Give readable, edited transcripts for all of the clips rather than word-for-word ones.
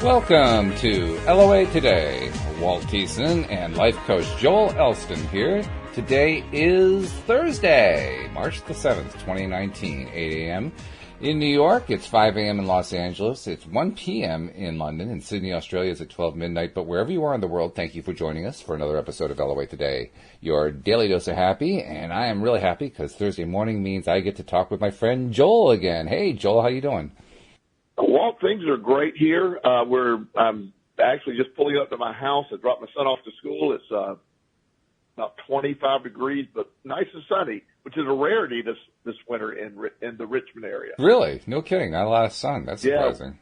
Welcome to LOA Today. Walt Thiessen and life coach Joel Elston here. Today is Thursday, March the 7th, 2019, 8 a.m. in New York. It's 5 a.m. in Los Angeles. It's 1 p.m. in London. In Sydney, Australia, it's at 12 midnight. But wherever you are in the world, thank you for joining us for another episode of LOA Today, your daily dose of happy. And I am really happy because Thursday morning means I get to talk with my friend Joel again. Hey, Joel, how you doing? Walt, things are great here. I'm actually just pulling up to my house. I dropped my son off to school. It's about 25 degrees, but nice and sunny, which is a rarity this winter in the Richmond area. Really? No kidding. Not a lot of sun. That's surprising.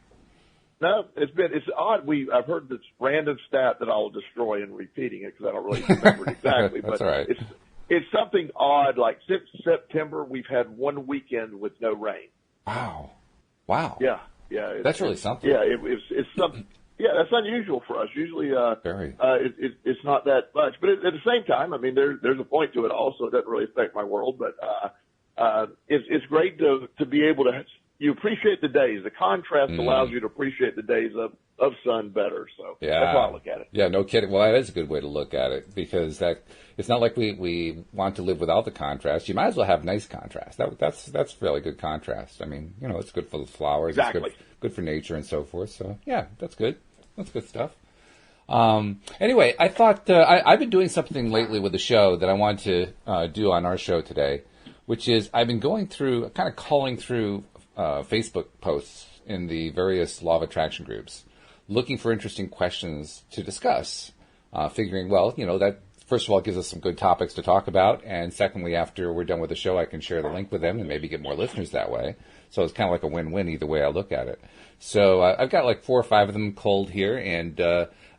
No, it's odd. I've heard this random stat that I'll destroy in repeating it because I don't really remember it exactly. That's but all right. It's something odd. Like since September, we've had one weekend with no rain. Wow. Yeah. That's really something. Yeah, it's something. Yeah, that's unusual for us. Usually, Very. It's not that much. But at the same time, I mean, there's a point to it also. It doesn't really affect my world, but it's great to be able to. You appreciate the days. The contrast allows you to appreciate the days of sun better. So that's how I look at it. Yeah, no kidding. Well, that is a good way to look at it because it's not like we want to live without the contrast. You might as well have nice contrast. That's fairly good contrast. I mean, it's good for the flowers. Exactly. It's good for nature and so forth. So yeah, that's good. That's good stuff. Anyway, I thought I've been doing something lately with the show that I wanted to do on our show today, which is I've been going through, kind of calling through Facebook posts in the various law of attraction groups, looking for interesting questions to discuss, figuring, that first of all gives us some good topics to talk about, and secondly, after we're done with the show, I can share the link with them and maybe get more listeners that way. So it's kind of like a win-win either way I look at it. So I've got like 4 or 5 of them culled here, and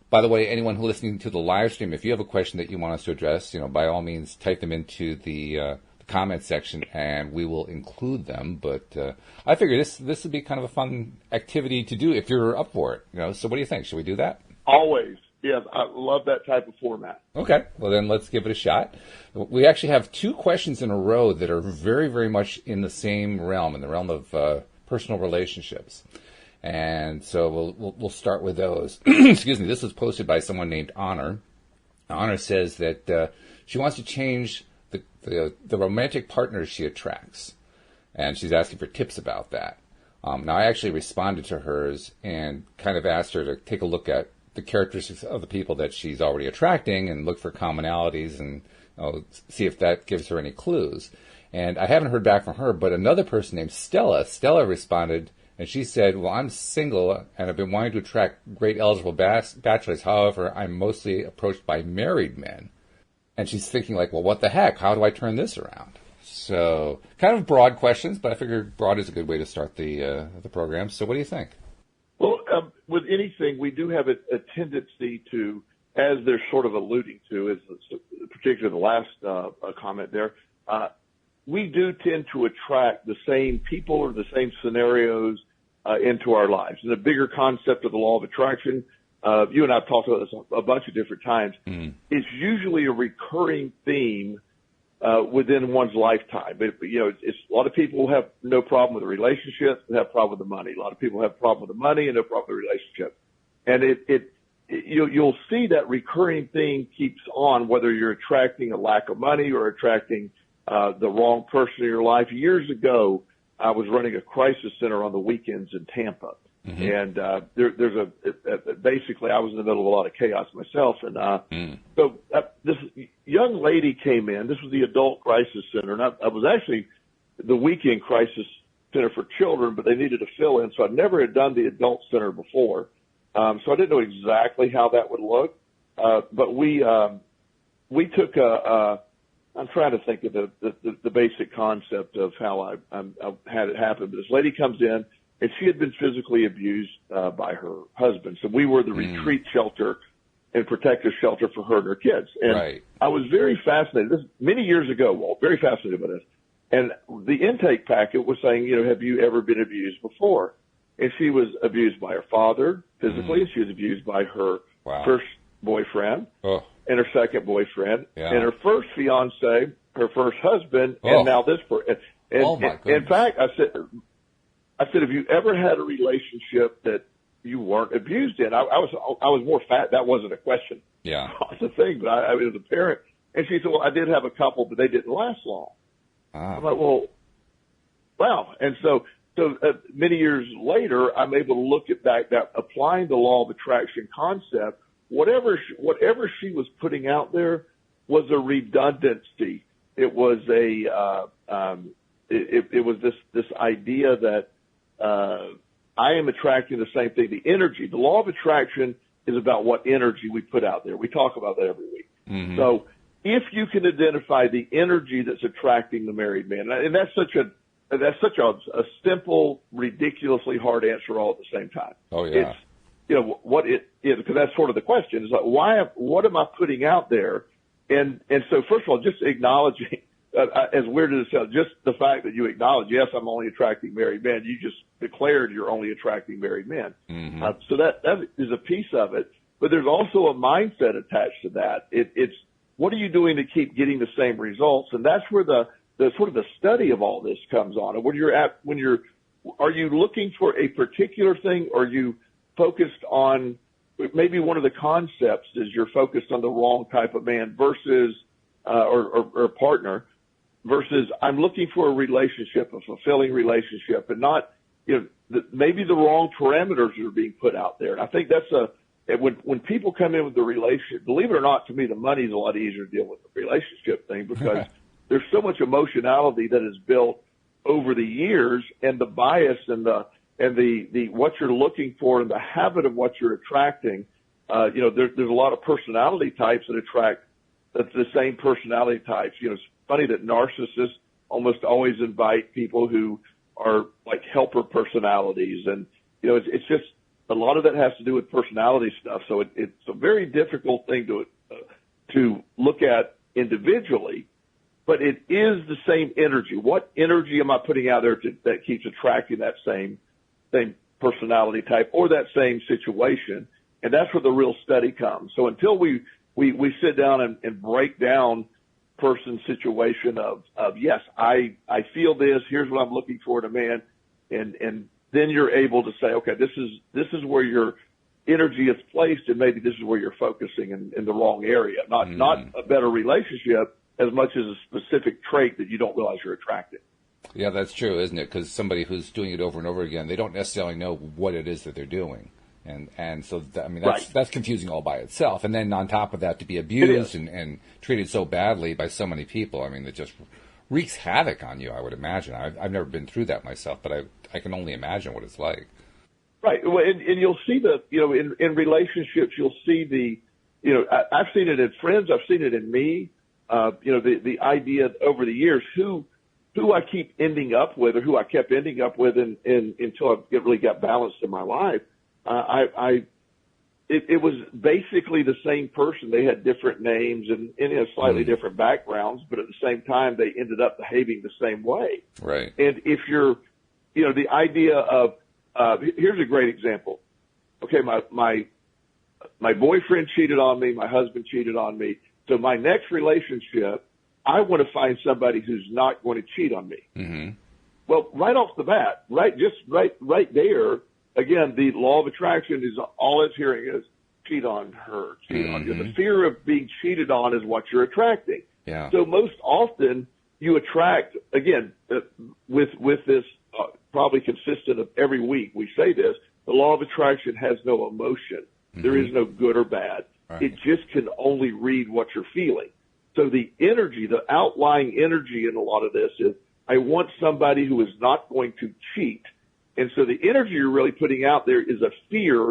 by the way, anyone who's listening to the live stream, if you have a question that you want us to address, by all means, type them into the comment section and we will include them. But I figure this would be kind of a fun activity to do if you're up for it. So what do you think? Should we do that? Always. Yes, I love that type of format. Okay, well then let's give it a shot. We actually have 2 questions in a row that are very, very much in the same realm, in the realm of personal relationships. And so we'll start with those. Excuse me. This was posted by someone named Honor. Honor says that she wants to change the romantic partners she attracts, and she's asking for tips about that. Now, I actually responded to hers and kind of asked her to take a look at the characteristics of the people that she's already attracting and look for commonalities and see if that gives her any clues. And I haven't heard back from her, but another person named Stella responded, and she said, well, I'm single and I've been wanting to attract great eligible bachelors. However, I'm mostly approached by married men. And she's thinking like, well, what the heck? How do I turn this around? So kind of broad questions, but I figured broad is a good way to start the program. So what do you think? Well, with anything, we do have a tendency to, as they're sort of alluding to, particularly the last comment there, we do tend to attract the same people or the same scenarios into our lives. And the bigger concept of the law of attraction, you and I have talked about this a bunch of different times, it's usually a recurring theme within one's lifetime. But, it's a lot of people have no problem with the relationship, they have a problem with the money. A lot of people have a problem with the money and no problem with the relationship. And you'll see that recurring theme keeps on, whether you're attracting a lack of money or attracting the wrong person in your life. Years ago, I was running a crisis center on the weekends in Tampa. And basically I was in the middle of a lot of chaos myself. And so this young lady came in. This was the adult crisis center. And I was actually the weekend crisis center for children, but they needed to fill in. So I never had done the adult center before. So I didn't know exactly how that would look. But we took I'm trying to think of the basic concept of how I had it happen. But this lady comes in, and she had been physically abused by her husband. So we were the retreat shelter and protective shelter for her and her kids. And right. I was very fascinated. This many years ago, Walt, very fascinated by this. And the intake packet was saying, have you ever been abused before? And she was abused by her father physically, and she was abused by her first boyfriend and her second boyfriend and her first fiance, her first husband, and now this person. And my goodness. in fact, I said, have you ever had a relationship that you weren't weren't abused in. I was more fat. That wasn't a question. Yeah. It's a thing, but I was a parent. And she said, well, I did have a couple, but they didn't last long. Ah. I'm like, well, wow. And so many years later, I'm able to look at that applying the law of attraction concept, whatever she was putting out there was a redundancy. It was it was this idea that, I am attracting the same thing. The energy, the law of attraction is about what energy we put out there. We talk about that every week. Mm-hmm. So if you can identify the energy that's attracting the married man, and that's such a simple, ridiculously hard answer all at the same time. Oh yeah. It's, what it is, because that's sort of the question is like, what am I putting out there? And so first of all, just acknowledging, as weird as it sounds, just the fact that you acknowledge, yes, I'm only attracting married men. You just declared you're only attracting married men. Mm-hmm. So that is a piece of it. But there's also a mindset attached to that. It's what are you doing to keep getting the same results? And that's where the sort of the study of all this comes on. And are you looking for a particular thing, or are you focused on maybe one of the concepts is you're focused on the wrong type of man versus or partner versus I'm looking for a relationship, a fulfilling relationship, and not maybe the wrong parameters are being put out there. And I think that's when people come in with the relationship, believe it or not, to me the money's a lot easier to deal with the relationship thing because there's so much emotionality that is built over the years, and the bias and the what you're looking for and the habit of what you're attracting. There's a lot of personality types that attract the same personality types. It's funny that narcissists almost always invite people who are like helper personalities, and it's just a lot of that has to do with personality stuff. So it's a very difficult thing to look at individually, but it is the same energy. What energy am I putting out there that keeps attracting that same personality type or that same situation? And that's where the real study comes. So until we sit down and break down person's situation of yes, I feel this, here's what I'm looking for in a man, and then you're able to say, okay, this is where your energy is placed, and maybe this is where you're focusing in the wrong area. Not a better relationship as much as a specific trait that you don't realize you're attracting. Yeah, that's true, isn't it? Because somebody who's doing it over and over again, they don't necessarily know what it is that they're doing. And so, that's confusing all by itself. And then on top of that, to be abused and treated so badly by so many people, it just wreaks havoc on you, I would imagine. I've never been through that myself, but I can only imagine what it's like. Right. Well, and you'll see in relationships, you'll see I've seen it in friends, I've seen it in me, the idea over the years, who I keep ending up with, or who I kept ending up with until I really got balanced in my life. It was basically the same person. They had different names and slightly different backgrounds, but at the same time, they ended up behaving the same way. Right. And if you're, the idea of, here's a great example. Okay. My boyfriend cheated on me. My husband cheated on me. So my next relationship, I want to find somebody who's not going to cheat on me. Mm-hmm. Well, right off the bat, right there, again, the law of attraction is all it's hearing is cheat on her, cheat on you. The fear of being cheated on is what you're attracting. Yeah. So most often you attract, again, with this probably consistent of every week we say this, the law of attraction has no emotion. Mm-hmm. There is no good or bad. Right. It just can only read what you're feeling. So the energy, the outlying energy in a lot of this is, I want somebody who is not going to cheat. And so the energy you're really putting out there is a fear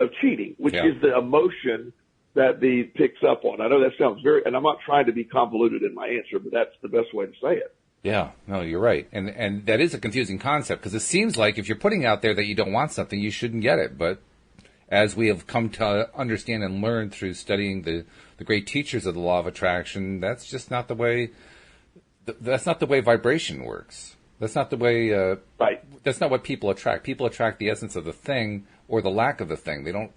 of cheating, which is the emotion that the picks up on. I know that sounds and I'm not trying to be convoluted in my answer, but that's the best way to say it. Yeah, no, you're right. And that is a confusing concept, because it seems like if you're putting out there that you don't want something, you shouldn't get it. But as we have come to understand and learn through studying the great teachers of the law of attraction, that's just not the way. That's not the way vibration works. That's not the way. Right. That's not what people attract. People attract the essence of the thing or the lack of the thing. They don't.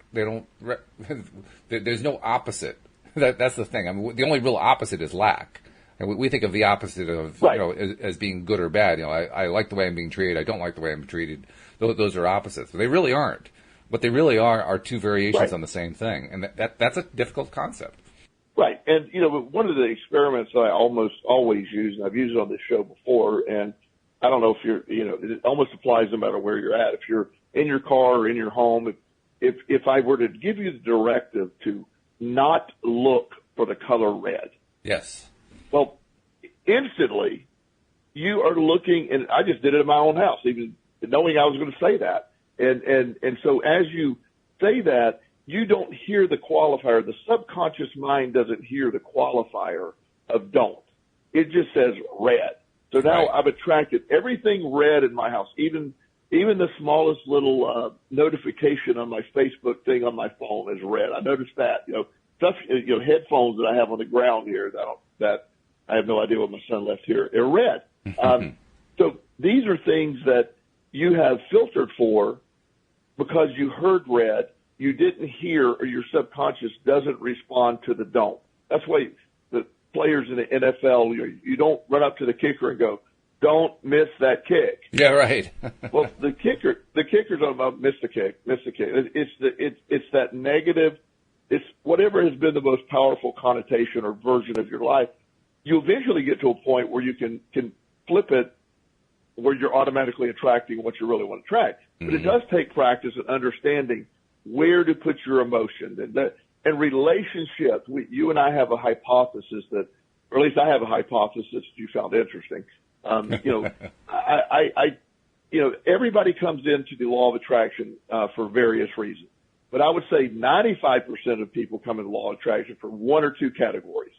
There's no opposite. That's the thing. The only real opposite is lack. And we think of the opposite of as being good or bad. I like the way I'm being treated. I don't like the way I'm treated. Those are opposites. They really aren't. What they really are two variations Right. on the same thing, and that's a difficult concept. Right. And, one of the experiments that I almost always use, and I've used it on this show before, and I don't know if it almost applies no matter where you're at. If you're in your car or in your home, if I were to give you the directive to not look for the color red, Yes. well, instantly you are looking, and I just did it in my own house, even knowing I was going to say that. And so as you say that, you don't hear the qualifier. The subconscious mind doesn't hear the qualifier of don't. It just says red. So now Right. I've attracted everything red in my house, even the smallest little notification on my Facebook thing on my phone is red. I noticed that. Stuff, headphones that I have on the ground here that I have no idea what my son left here are red. So these are things that you have filtered for because you heard red. You didn't hear, or your subconscious doesn't respond to the don't. That's why the players in the NFL, you don't run up to the kicker and go, "Don't miss that kick." Yeah, right. Well, the kicker's not about miss the kick. It's that negative. It's whatever has been the most powerful connotation or version of your life. You eventually get to a point where you can flip it, where you're automatically attracting what you really want to attract. But it does take practice and understanding where to put your emotion and relationships. You and I have a hypothesis that, or at least I have a hypothesis you found interesting. Everybody comes into the law of attraction for various reasons, but I would say 95% of people come into the law of attraction for one or two categories.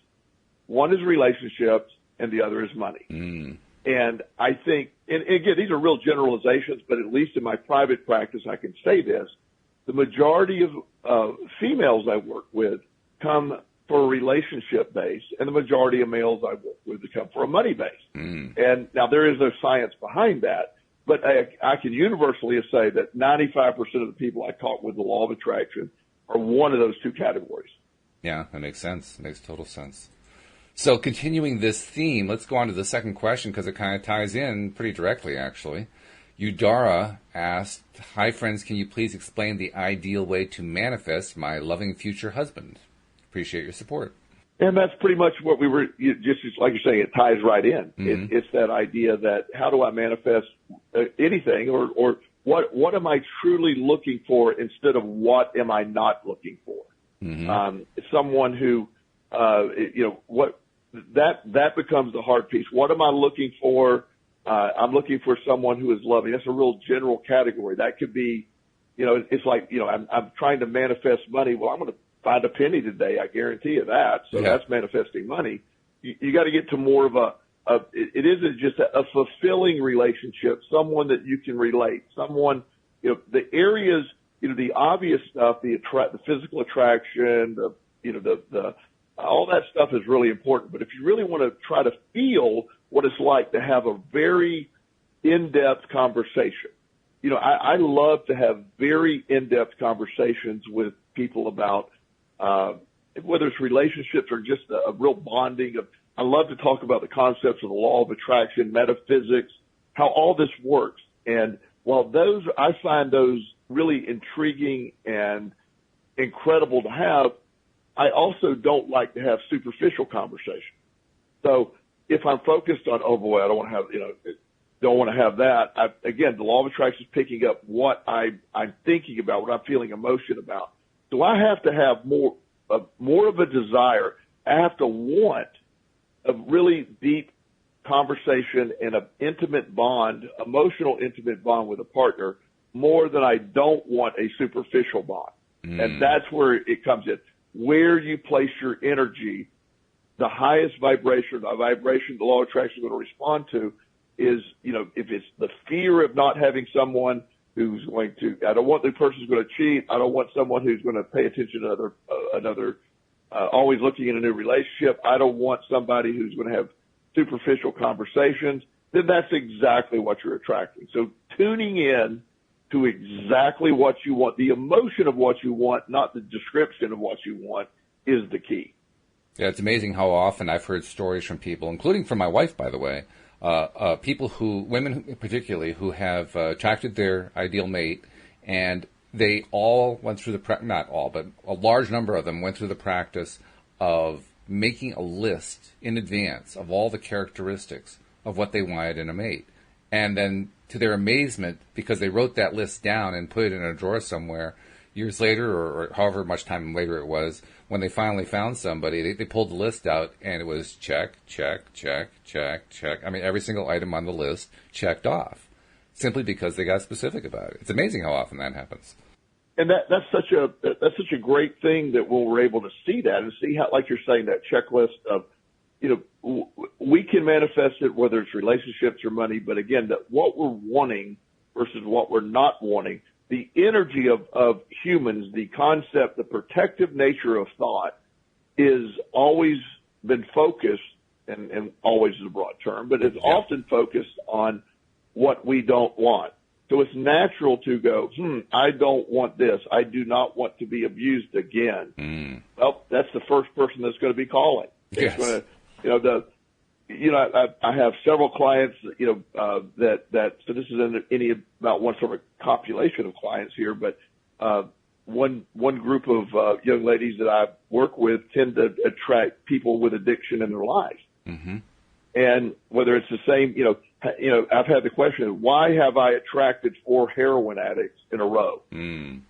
One is relationships, and the other is money. And I think, and again, these are real generalizations, but at least in my private practice, I can say this. The majority of females I work with come for a relationship base, and the majority of males I work with come for a money base. And now there is no science behind that, but I can universally say that 95% of the people I talk with the law of attraction are one of those two categories. Yeah, that makes sense. It makes total sense. So continuing this theme, let's go on to the second question because it kind of ties in pretty directly, actually. Udara asked, "Hi, friends. Can you please explain the ideal way to manifest my loving future husband? Appreciate your support." And that's pretty much what we were, just like you're saying, it ties right in. It's that idea that how do I manifest anything, or what am I truly looking for instead of what am I not looking for? Someone who, that becomes the hard piece. What am I looking for? I'm looking for someone who is loving. That's a real general category. That could be, it's like, I'm trying to manifest money. Well, I'm going to find a penny today. I guarantee you that. So that's manifesting money. You got to get to more of it isn't just a fulfilling relationship, someone that you can relate, someone, the areas, the obvious stuff, the physical attraction, all that stuff is really important. But if you really want to try to feel what it's like to have a very in-depth conversation, I love to have very in-depth conversations with people about whether it's relationships or just a real bonding. I love to talk about the concepts of the law of attraction, metaphysics, how all this works. And while I find those really intriguing and incredible to have, I also don't like to have superficial conversations. So if I'm focused on, oh boy, I don't want to have that. Again, the law of attraction is picking up what I'm thinking about, what I'm feeling emotion about. So I have to have more of a desire. I have to want a really deep conversation and an intimate bond, emotional intimate bond with a partner, more than I don't want a superficial bond. And that's where it comes in. Where you place your energy, the highest vibration, the vibration the law of attraction is going to respond to is, if it's the fear of not having someone who's going to, I don't want the person who's going to cheat. I don't want someone who's going to pay attention to another, always looking in a new relationship. I don't want somebody who's going to have superficial conversations. Then that's exactly what you're attracting. So tuning in to exactly what you want, the emotion of what you want, not the description of what you want, is the key. Yeah, it's amazing how often I've heard stories from people, including from my wife, by the way, women particularly, who have attracted their ideal mate, and they all went through not all, but a large number of them went through the practice of making a list in advance of all the characteristics of what they wanted in a mate. And then, to their amazement, because they wrote that list down and put it in a drawer somewhere, years later, or however much time later it was, when they finally found somebody, they pulled the list out, and it was check, check, check, check, check. I mean, every single item on the list checked off, simply because they got specific about it. It's amazing how often that happens. And that's such a great thing that we're able to see that and see how, like you're saying, that checklist of, we can manifest it whether it's relationships or money, but again, that what we're wanting versus what we're not wanting, the energy of humans, the concept, the protective nature of thought is always been focused, and always is a broad term, but it's often focused on what we don't want. So it's natural to go, I don't want this. I do not want to be abused again. Well, that's the first person that's going to be calling. Yes. It's going to, I have several clients, that, so this is about one sort of compilation of clients here, but, one group of, young ladies that I work with tend to attract people with addiction in their lives. Mm-hmm. And whether it's the same, I've had the question, why have I attracted 4 heroin addicts in a row? And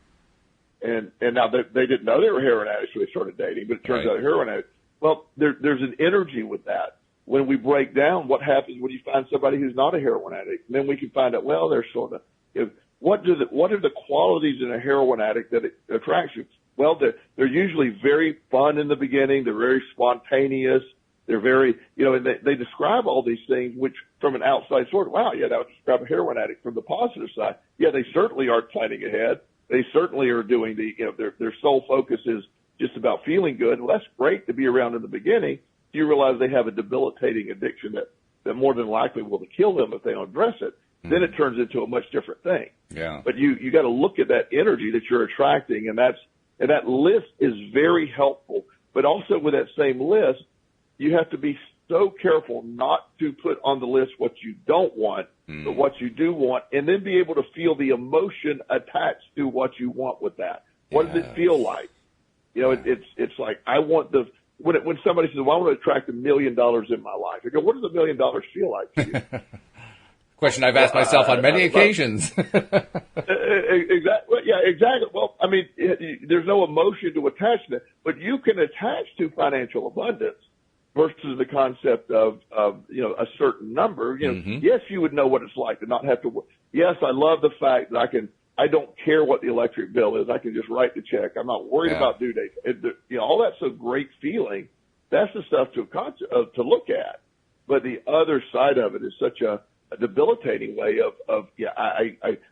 now they didn't know they were heroin addicts when they started dating, but it turns out they're heroin addicts. Well, there's an energy with that. When we break down what happens when you find somebody who's not a heroin addict, and then we can find out, well, they're sort of, what are the qualities in a heroin addict that attracts you? Well, they're usually very fun in the beginning. They're very spontaneous. They're very, and they describe all these things, which from an outside source, wow, yeah, that would describe a heroin addict. From the positive side, yeah, they certainly are planning ahead. They certainly are doing their sole focus is just about feeling good. Well, that's great to be around in the beginning. You realize they have a debilitating addiction that more than likely will kill them if they don't address it. Then it turns into a much different thing. Yeah. But you got to look at that energy that you're attracting, and that list is very helpful. But also with that same list, you have to be so careful not to put on the list what you don't want, but what you do want, and then be able to feel the emotion attached to what you want with that. What does it feel like? It's like, I want when somebody says, well, I want to attract $1 million in my life, I go, what does $1 million feel like to you? Question I've asked myself on many occasions. Exactly. Yeah, exactly. Well, I mean, there's no emotion to attach to it, but you can attach to financial abundance versus the concept of a certain number. Yes, you would know what it's like to not have to. Yes, I love the fact that I don't care what the electric bill is. I can just write the check. I'm not worried about due dates. All that's a great feeling. That's the stuff to look at. But the other side of it is such a debilitating way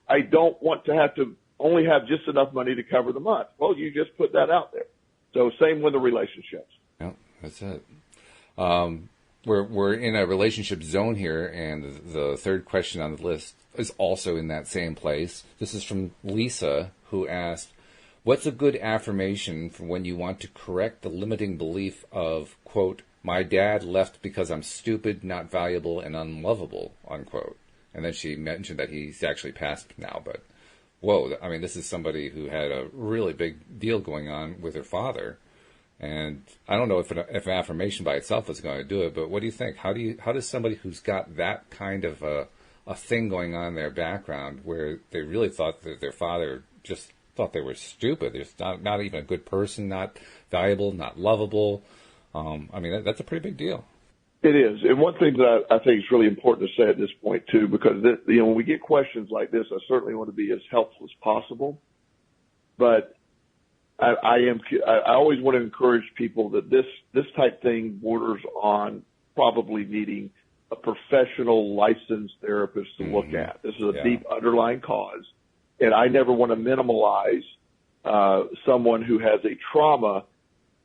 I don't want to have to only have just enough money to cover the month. Well, you just put that out there. So same with the relationships. Yeah, that's it. We're in a relationship zone here, and the third question on the list is also in that same place. This is from Lisa, who asked, what's a good affirmation for when you want to correct the limiting belief of, quote, my dad left because I'm stupid, not valuable, and unlovable, unquote. And then she mentioned that he's actually passed now, but whoa, I mean, this is somebody who had a really big deal going on with her father. And I don't know if an affirmation by itself is going to do it, but what do you think? How does somebody who's got that kind of a thing going on in their background, where they really thought that their father just thought they were stupid, they're not even a good person, not valuable, not lovable? I mean, that's a pretty big deal. It is. And one thing that I think is really important to say at this point, too, because when we get questions like this, I certainly want to be as helpful as possible. But I always want to encourage people that this type thing borders on probably needing a professional licensed therapist to look at. This is a deep underlying cause, and I never want to minimize someone who has a trauma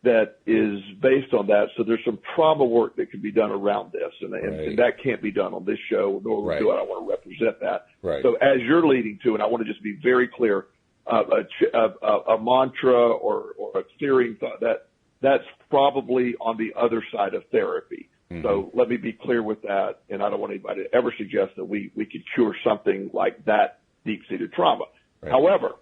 that is based on that. So there's some trauma work that can be done around this, and that can't be done on this show, nor do I want to represent that. Right. So as you're leading to, and I want to just be very clear, a mantra or a clearing thought, that's probably on the other side of therapy. So let me be clear with that, and I don't want anybody to ever suggest that we could cure something like that deep-seated trauma. Right. However,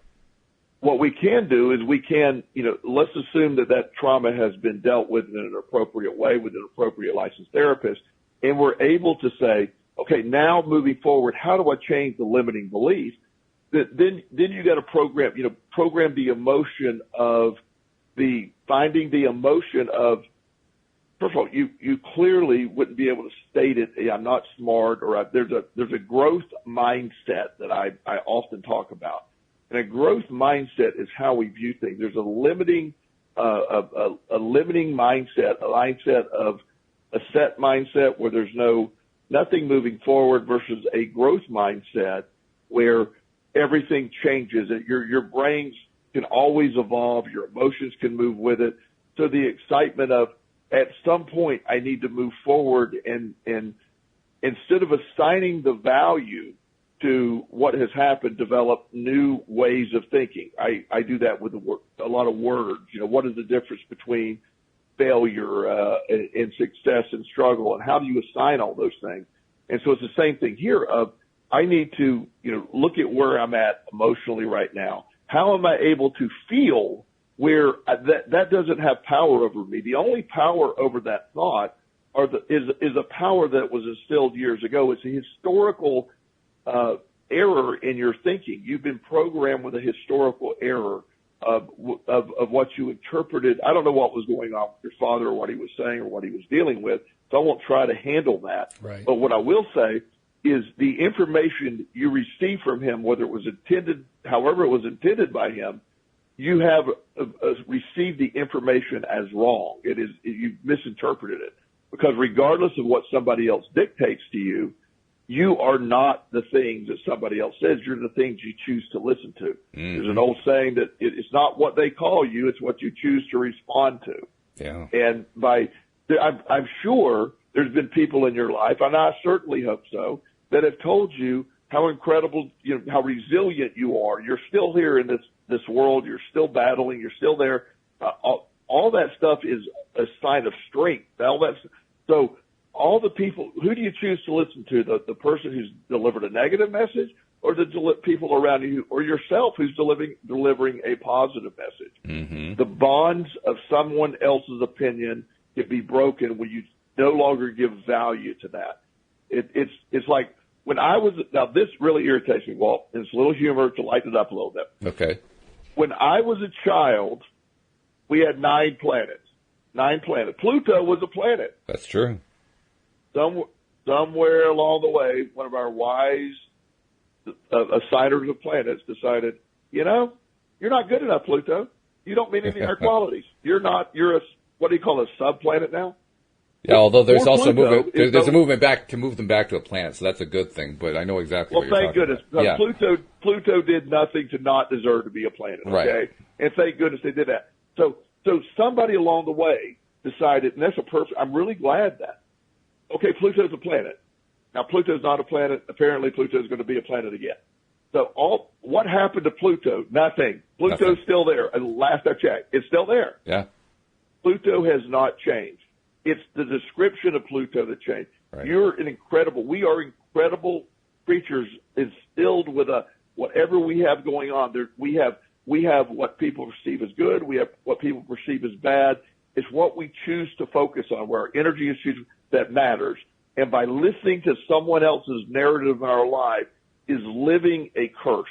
what we can do is we can, let's assume that trauma has been dealt with in an appropriate way with an appropriate licensed therapist, and we're able to say, okay, now moving forward, how do I change the limiting belief? Then you got to program the emotion of finding the emotion of, first of all, you clearly wouldn't be able to state it. I'm not smart, or there's a growth mindset that I often talk about. And a growth mindset is how we view things. There's a limiting mindset, a mindset of a set mindset where there's nothing moving forward, versus a growth mindset where everything changes. Your brains can always evolve. Your emotions can move with it. So the excitement of, at some point, I need to move forward, and instead of assigning the value to what has happened, develop new ways of thinking. I do that with a lot of words. What is the difference between failure and success and struggle, and how do you assign all those things? And so it's the same thing here of, I need to, look at where I'm at emotionally right now. How am I able to feel where that doesn't have power over me? The only power over that thought is a power that was instilled years ago. It's a historical error in your thinking. You've been programmed with a historical error of what you interpreted. I don't know what was going on with your father, or what he was saying, or what he was dealing with, so I won't try to handle that. Right. But what I will say is the information you receive from him, whether it was intended, however it was intended by him, you have received the information as wrong. You've misinterpreted it, because regardless of what somebody else dictates to you, you are not the things that somebody else says. You're the things you choose to listen to. Mm-hmm. There's an old saying that it's not what they call you, it's what you choose to respond to. Yeah. And I'm sure there's been people in your life, and I certainly hope so, that have told you how incredible, how resilient you are. You're still here in this world. You're still battling. You're still there. All that stuff is a sign of strength. So all the people, who do you choose to listen to? The person who's delivered a negative message, or the people around you, or yourself who's delivering a positive message? Mm-hmm. The bonds of someone else's opinion can be broken when you no longer give value to that. It's like when now this really irritates me, Walt. It's a little humor to lighten it up a little bit. Okay. When I was a child, we had 9 planets. 9 planets. Pluto was a planet. That's true. Somewhere along the way, one of our wise assigners of planets decided, you're not good enough, Pluto. You don't meet any of our qualities. You're what do you call a subplanet now? Yeah, although there's also there's a movement back to move them back to a planet, so that's a good thing. But I know exactly what you're talking about. Well, thank goodness. Yeah. Pluto did nothing to not deserve to be a planet, okay? Right. And thank goodness they did that. So somebody along the way decided, and that's I'm really glad that, okay, Pluto's a planet. Now, Pluto's not a planet. Apparently, Pluto's going to be a planet again. So what happened to Pluto? Nothing. Pluto's still there. And last I checked, it's still there. Yeah. Pluto has not changed. It's the description of Pluto that changed. Right. We are incredible creatures instilled with whatever we have going on. We have what people perceive as good. We have what people perceive as bad. It's what we choose to focus on, where our energy is that matters. And by listening to someone else's narrative in our life is living a curse,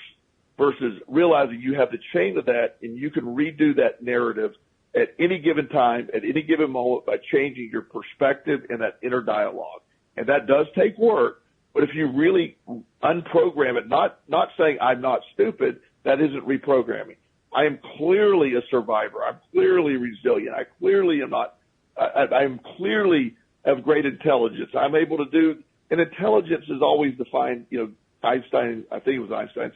versus realizing you have the chain of that and you can redo that narrative at any given time, at any given moment, by changing your perspective and that inner dialogue. And that does take work, but if you really unprogram it, not saying I'm not stupid, that isn't reprogramming. I am clearly a survivor. I'm clearly resilient. I clearly am not, I'm clearly have great intelligence. I'm able to do, and intelligence is always defined, Einstein, I think it was Einstein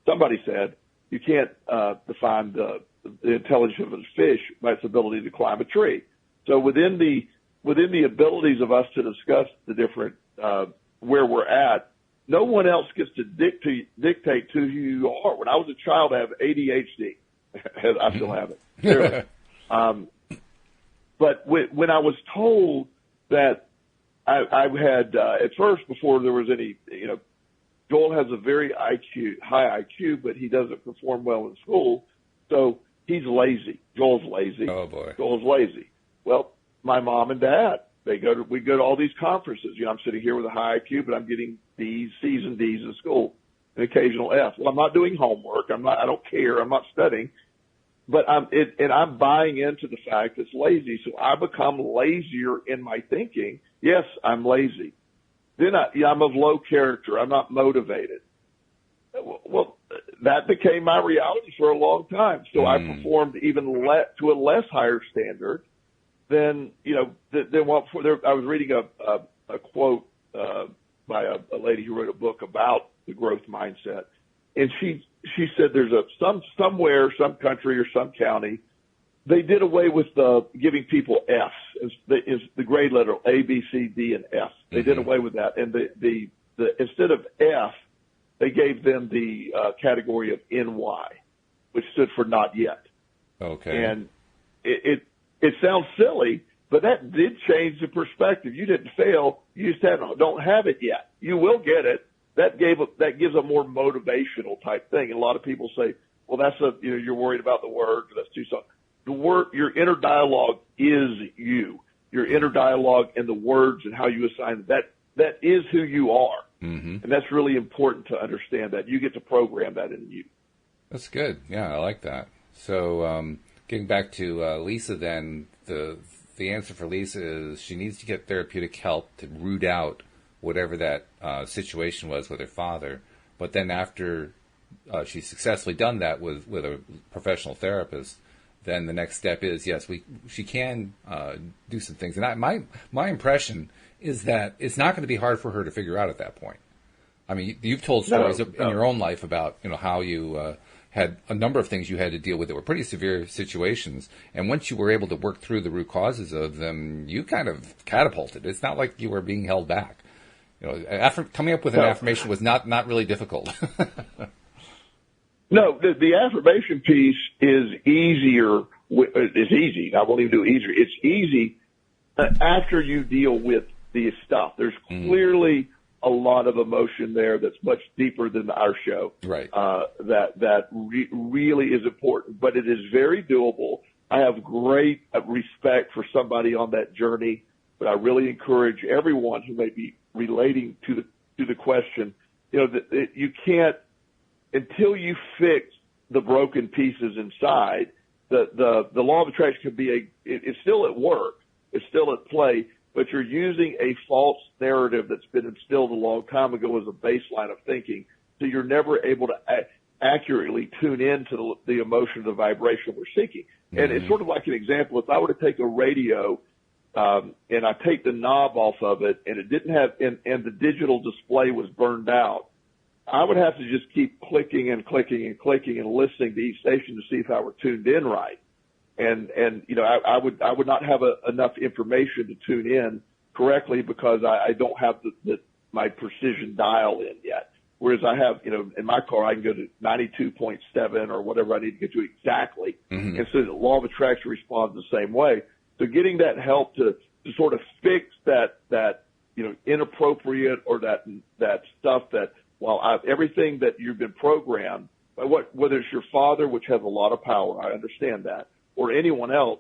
somebody said, you can't define the intelligence of a fish by its ability to climb a tree. So within the abilities of us to discuss the different where we're at, no one else gets to dictate to who you are. When I was a child, I have ADHD. I still have it. But when I was told that I had at first, before there was any Joel has a very high IQ, but he doesn't perform well in school, so he's lazy. Joel's lazy. Oh boy. Joel's lazy. Well, my mom and dad, we go to all these conferences. You know, I'm sitting here with a high IQ, but I'm getting D's, C's, and D's in school, an occasional F. Well, I'm not doing homework. I don't care. I'm not studying. But I'm buying into the fact it's lazy, so I become lazier in my thinking. Yes, I'm lazy. Then I'm of low character. I'm not motivated. Well, that became my reality for a long time. So I performed even to a less higher standard than what I was reading a quote by a lady who wrote a book about the growth mindset, and she said there's somewhere, some country or some county, they did away with giving people F's is the grade letter A, B, C, D, and F. They did away with that, and the instead of F, they gave them the category of NY, which stood for not yet. Okay. And it sounds silly, but that did change the perspective. You didn't fail. You just don't have it yet. You will get it. That gives a more motivational type thing. And a lot of people say, well, you're worried about the words. That's too soft. Your inner dialogue is you. Your inner dialogue and the words and how you assign that is who you are. Mm-hmm. And that's really important to understand that. You get to program that in you. That's good. Yeah, I like that. So getting back to Lisa then, the answer for Lisa is she needs to get therapeutic help to root out whatever that situation was with her father. But then after she's successfully done that with a professional therapist, then the next step is, yes, she can do some things. And my impression is that it's not going to be hard for her to figure out at that point. I mean, you've told stories in your own life about how you had a number of things you had to deal with that were pretty severe situations. And once you were able to work through the root causes of them, you kind of catapulted. It's not like you were being held back. Coming up with an affirmation was not really difficult. No, the affirmation piece is easier. It's easy. I won't even do it easier. It's easy after you deal with the stuff. There's clearly a lot of emotion there that's much deeper than our show. Right. That really is important, but it is very doable. I have great respect for somebody on that journey, but I really encourage everyone who may be relating to the question, that you can't, until you fix the broken pieces inside, the law of attraction can be it's still at work. It's still at play, but you're using a false narrative that's been instilled a long time ago as a baseline of thinking. So you're never able to accurately tune into the emotion, the vibration we're seeking. Mm-hmm. And it's sort of like an example. If I were to take a radio, and I take the knob off of it and it didn't have, and the digital display was burned out, I would have to just keep clicking and clicking and clicking and listening to each station to see if I were tuned in right. And I would not have enough information to tune in correctly because I don't have my precision dial in yet. Whereas I have, in my car, I can go to 92.7 or whatever I need to get to exactly. Mm-hmm. And so the law of attraction responds the same way. So getting that help to sort of fix that inappropriate or that stuff that, everything that you've been programmed, whether it's your father, which has a lot of power, I understand that, or anyone else,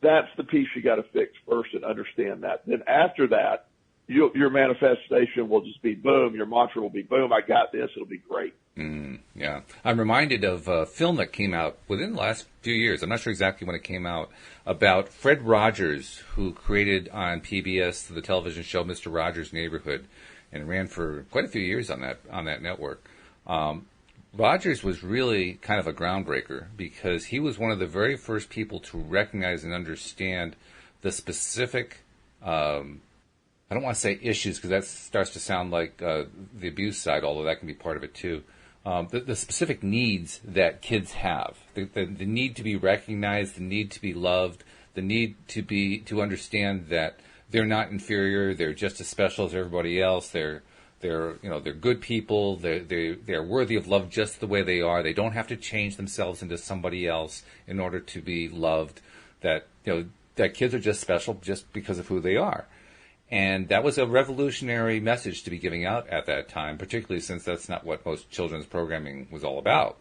that's the piece you got to fix first and understand that. Then after that, your manifestation will just be boom. Your mantra will be boom. I got this. It'll be great. Yeah. I'm reminded of a film that came out within the last few years. I'm not sure exactly when it came out, about Fred Rogers, who created on PBS the television show Mr. Rogers' Neighborhood, and ran for quite a few years on that network. Rogers was really kind of a groundbreaker because he was one of the very first people to recognize and understand the specific, I don't want to say issues because that starts to sound like the abuse side, although that can be part of it too. The specific needs that kids have, the need to be recognized, the need to be loved, the need to understand that they're not inferior, they're just as special as everybody else. They're good people. They're worthy of love just the way they are. They don't have to change themselves into somebody else in order to be loved. That kids are just special just because of who they are. And that was a revolutionary message to be giving out at that time, particularly since that's not what most children's programming was all about.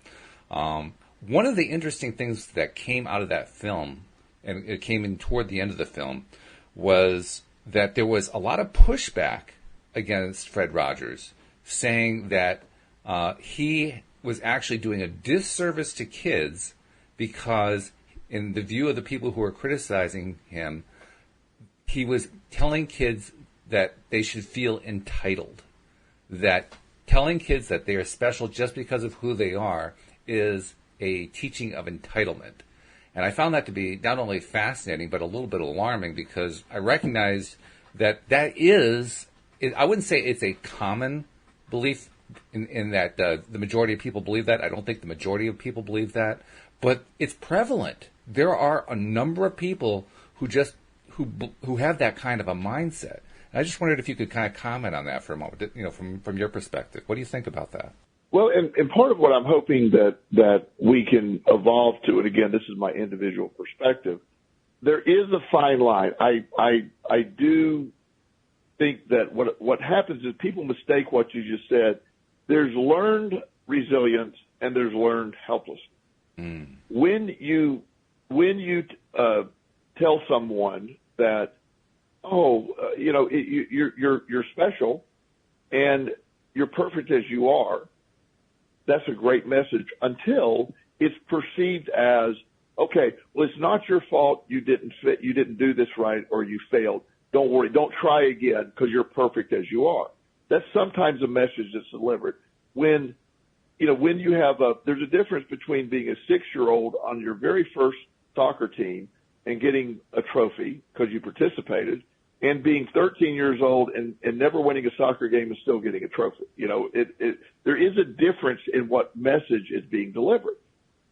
One of the interesting things that came out of that film, and it came in toward the end of the film, was that there was a lot of pushback against Fred Rogers, saying that he was actually doing a disservice to kids because, in the view of the people who were criticizing him, he was telling kids that they should feel entitled, that telling kids that they are special just because of who they are is a teaching of entitlement. And I found that to be not only fascinating, but a little bit alarming, because I recognized that is, I wouldn't say it's a common belief in that the majority of people believe that. I don't think the majority of people believe that, but it's prevalent. There are a number of people who have that kind of a mindset. And I just wondered if you could kind of comment on that for a moment, from your perspective. What do you think about that? Well, and part of what I'm hoping that we can evolve to, and again, this is my individual perspective, there is a fine line. I do think that what happens is people mistake what you just said. There's learned resilience and there's learned helplessness. Mm. When you tell someone that, you're special and you're perfect as you are, that's a great message until it's perceived as, okay, well, it's not your fault. You didn't do this right, or you failed. Don't worry. Don't try again because you're perfect as you are. That's sometimes a message that's delivered. When you have there's a difference between being a 6-year-old on your very first soccer team and getting a trophy because you participated, and being 13 years old and never winning a soccer game and still getting a trophy. There is a difference in what message is being delivered.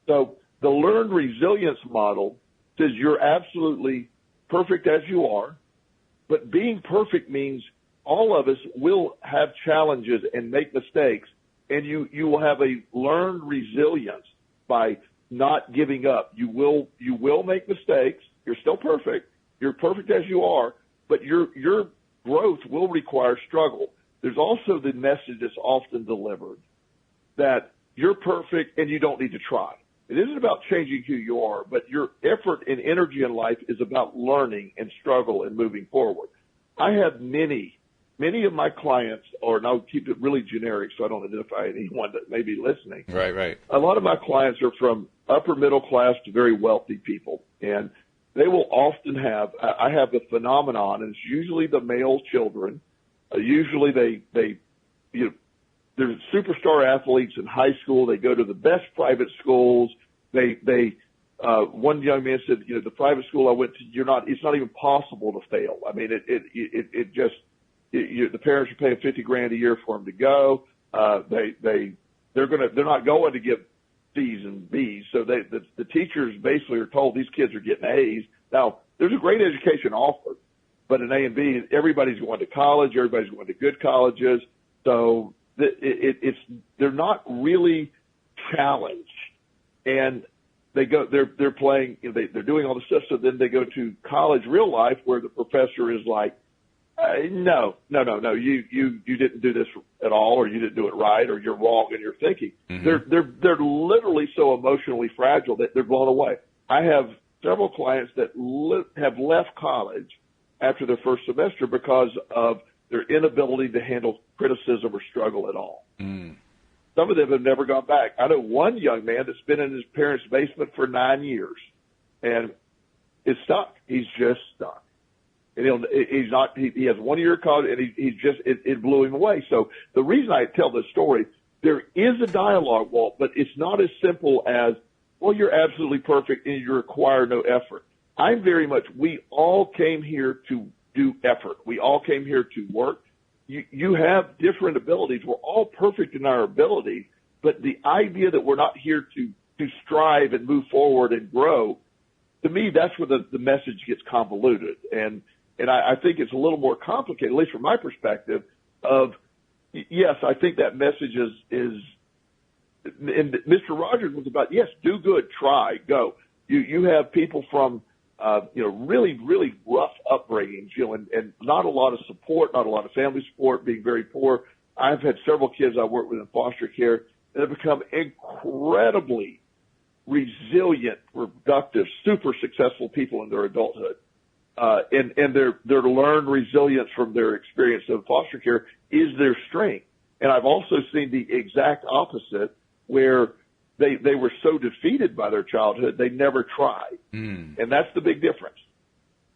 So the learned resilience model says you're absolutely perfect as you are, but being perfect means all of us will have challenges and make mistakes, and you will have a learned resilience by not giving up. You will make mistakes. You're still perfect. You're perfect as you are, but your growth will require struggle. There's also the message that's often delivered that you're perfect and you don't need to try. It isn't about changing who you are, but your effort and energy in life is about learning and struggle and moving forward. I have many of my clients, and I'll keep it really generic so I don't identify anyone that may be listening. Right. A lot of my clients are from upper middle class to very wealthy people, and they will often I have a phenomenon, and it's usually the male children. Usually they're superstar athletes in high school. They go to the best private schools. One young man said, the private school I went to, it's not even possible to fail. I mean, the parents are paying $50,000 a year for them to go. They're not going to give C's and B's. So the teachers basically are told these kids are getting A's. Now, there's a great education offered, but an A and B, everybody's going to college. Everybody's going to good colleges. So they're not really challenged, and they're playing, they're doing all this stuff. So then they go to college, real life, where the professor is like, no, you didn't do this at all, or you didn't do it right, or you're wrong in your thinking. Mm-hmm. They're literally so emotionally fragile that they're blown away. I have several clients that have left college after their first semester because of their inability to handle criticism or struggle at all. Mm. Some of them have never gone back. I know one young man that's been in his parents' basement for 9 years and is stuck. He's just stuck. And he has 1 year of college, and it blew him away. So the reason I tell this story, there is a dialogue, Walt, but it's not as simple as, well, you're absolutely perfect and you require no effort. We all came here to do effort. We all came here to work. You have different abilities. We're all perfect in our ability, but the idea that we're not here to strive and move forward and grow, to me, that's where the message gets convoluted. And I think it's a little more complicated, at least from my perspective, of, yes, I think that message is and Mr. Rogers was about, yes, do good, try, go. You have people from really, really rough upbringings, and not a lot of support, not a lot of family support, being very poor. I've had several kids I work with in foster care that have become incredibly resilient, productive, super successful people in their adulthood. And their learned resilience from their experience of foster care is their strength. And I've also seen the exact opposite, where they were so defeated by their childhood, they never tried. And that's the big difference.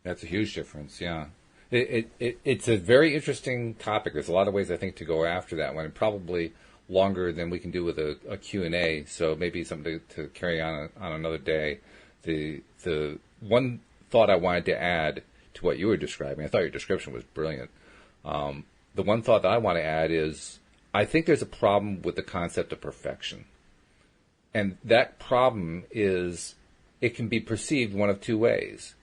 That's a huge difference, yeah. It's a very interesting topic. There's a lot of ways, I think, to go after that one, and probably longer than we can do with a Q&A, so maybe something to carry on another day. The one thought I wanted to add to what you were describing, I thought your description was brilliant. The one thought that I want to add is, I think there's a problem with the concept of perfection. And that problem is, it can be perceived one of two ways.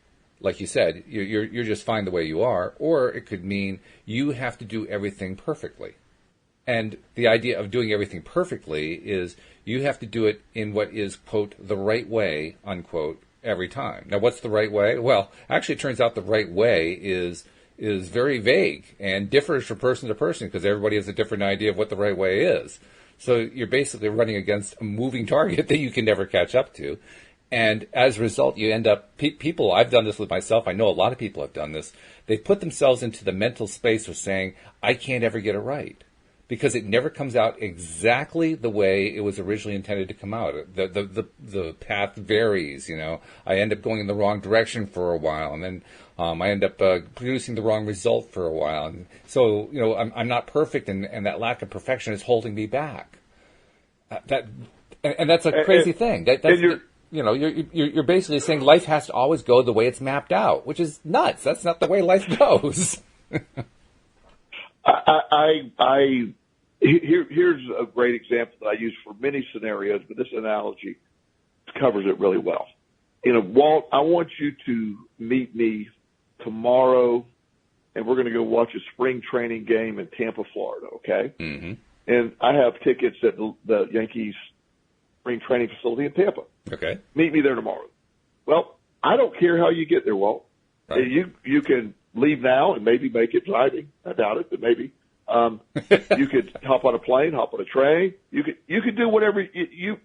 Like you said, you're just fine the way you are, or it could mean you have to do everything perfectly. And the idea of doing everything perfectly is you have to do it in what is, quote, the right way, unquote, every time. Now, what's the right way? Well, actually, it turns out the right way is very vague and differs from person to person, because everybody has a different idea of what the right way is. So you're basically running against a moving target that you can never catch up to. And as a result, you end up, people, I've done this with myself, I know a lot of people have done this, they've put themselves into the mental space of saying, I can't ever get it right, because it never comes out exactly the way it was originally intended to come out. The path varies, I end up going in the wrong direction for a while, and then I end up producing the wrong result for a while. And so, I'm not perfect, and that lack of perfection is holding me back. And that's a crazy thing. You're basically saying life has to always go the way it's mapped out, which is nuts. That's not the way life goes. Here's a great example that I use for many scenarios, but this analogy covers it really well. Walt, I want you to meet me tomorrow, and we're going to go watch a spring training game in Tampa, Florida, okay? Mm-hmm. And I have tickets at the Yankees spring training facility in Tampa. Okay. Meet me there tomorrow. Well, I don't care how you get there, Walt. Right. You can leave now and maybe make it driving. I doubt it, but maybe. You could hop on a plane, hop on a train. You could do whatever you.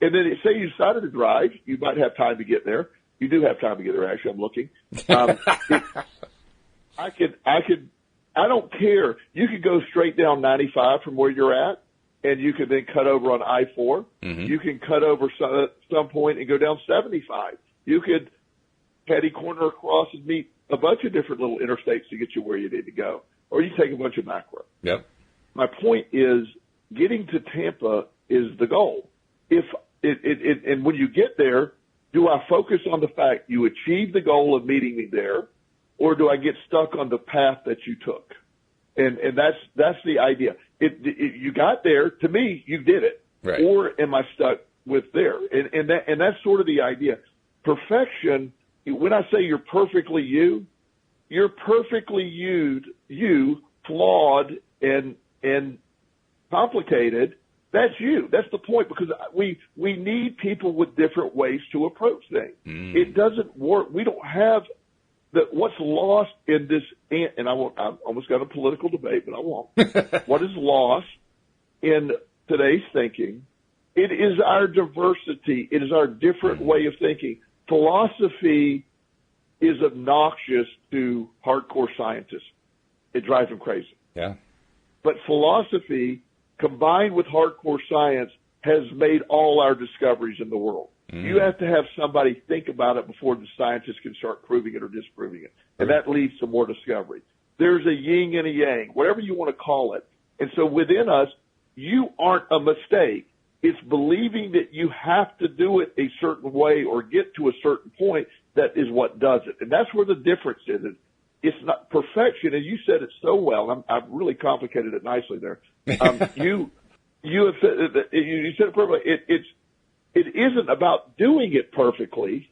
And then say you decided to drive, you might have time to get there. You do have time to get there. Actually, I'm looking. I don't care. You could go straight down 95 from where you're at, and you could then cut over on I-4. Mm-hmm. You can cut over some point and go down 75. You could petty corner across and meet a bunch of different little interstates to get you where you need to go. Or you take a bunch of back roads. Yep. My point is, getting to Tampa is the goal. And when you get there, do I focus on the fact you achieved the goal of meeting me there, or do I get stuck on the path that you took? And that's the idea. You got there. To me, you did it. Right. Or am I stuck with there? And that's sort of the idea. Perfection. When I say you're perfectly you're perfectly you, flawed and complicated. That's you. That's the point, because we need people with different ways to approach things. It doesn't work. We don't have what's lost in this, and I almost got a political debate, but I won't. What is lost in today's thinking? It is our diversity. It is our different way of thinking. Philosophy is obnoxious to hardcore scientists. It drives them crazy. Yeah. But philosophy, combined with hardcore science, has made all our discoveries in the world. You have to have somebody think about it before the scientists can start proving it or disproving it. And that leads to more discovery. There's a yin and a yang, whatever you want to call it. And so within us, you aren't a mistake. It's believing that you have to do it a certain way or get to a certain point that is what does it. And that's where the difference is. It's not perfection, and you said it so well. I've really complicated it nicely there. You have said you said it perfectly. It isn't about doing it perfectly.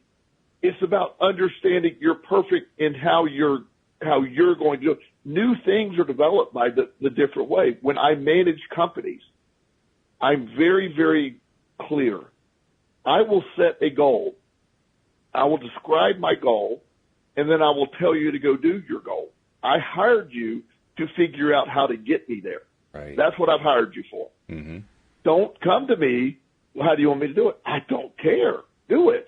It's about understanding you're perfect in how you're going to do it. New things are developed by the different way. When I manage companies, I'm very, very clear. I will set a goal. I will describe my goal, and then I will tell you to go do your goal. I hired you to figure out how to get me there. Right. That's what I've hired you for. Mm-hmm. Don't come to me, well, how do you want me to do it? I don't care. Do it.